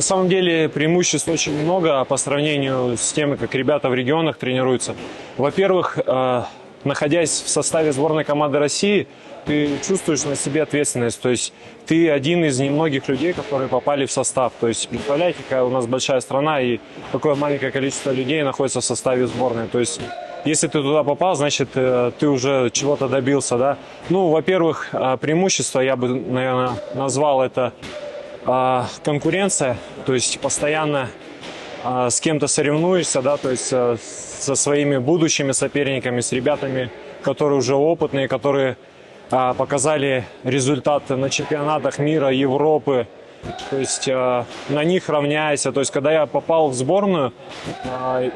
На самом деле преимуществ очень много по сравнению с тем, как ребята в регионах тренируются. Во-первых, находясь в составе сборной команды России, ты чувствуешь на себе ответственность. То есть ты один из немногих людей, которые попали в состав. То есть представляете, какая у нас большая страна и какое маленькое количество людей находится в составе сборной. То есть если ты туда попал, значит, ты уже чего-то добился, да? Ну, во-первых, преимущество, я бы, наверное, назвал это конкуренция. То есть постоянно с кем-то соревнуешься, да, то есть со своими будущими соперниками, с ребятами, которые уже опытные, которые показали результаты на чемпионатах мира, Европы. То есть на них равняйся. То есть когда я попал в сборную,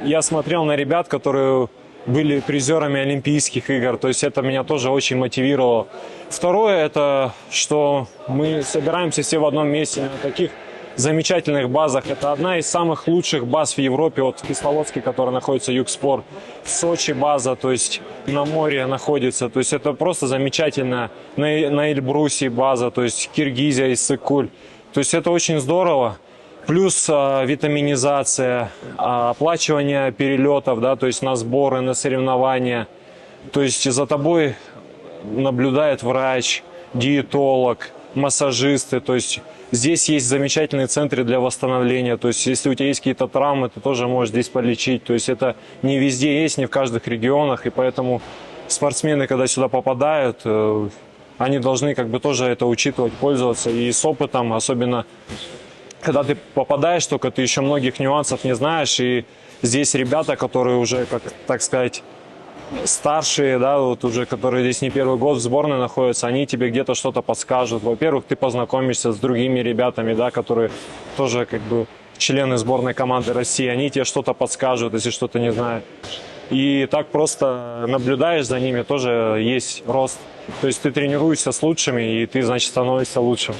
я смотрел на ребят, которые были призерами Олимпийских игр. То есть это меня тоже очень мотивировало. Второе, это что мы собираемся все в одном месте на таких замечательных базах. Это одна из самых лучших баз в Европе, вот в Кисловодске, которая находится Югспорт, в Сочи база, то есть на море находится. То есть это просто замечательно. На Эльбрусе база, то есть Киргизия, Иссык-Куль. То есть это очень здорово. Плюс витаминизация, оплачивание перелетов, да, то есть на сборы, на соревнования. То есть за тобой наблюдает врач, диетолог, массажисты. То есть здесь есть замечательные центры для восстановления. То есть если у тебя есть какие-то травмы, ты тоже можешь здесь полечить. То есть это не везде есть, не в каждых регионах. И поэтому спортсмены, когда сюда попадают, они должны как бы тоже это учитывать, пользоваться. И с опытом, особенно когда ты попадаешь, только ты еще многих нюансов не знаешь. И здесь ребята, которые уже, как так сказать, старшие, да, вот уже, которые здесь не первый год в сборной находятся, они тебе где-то что-то подскажут. Во-первых, ты познакомишься с другими ребятами, да, которые тоже как бы члены сборной команды России, они тебе что-то подскажут, если что-то не знаешь. И так просто наблюдаешь за ними, тоже есть рост. То есть ты тренируешься с лучшими, и ты, значит, становишься лучшим.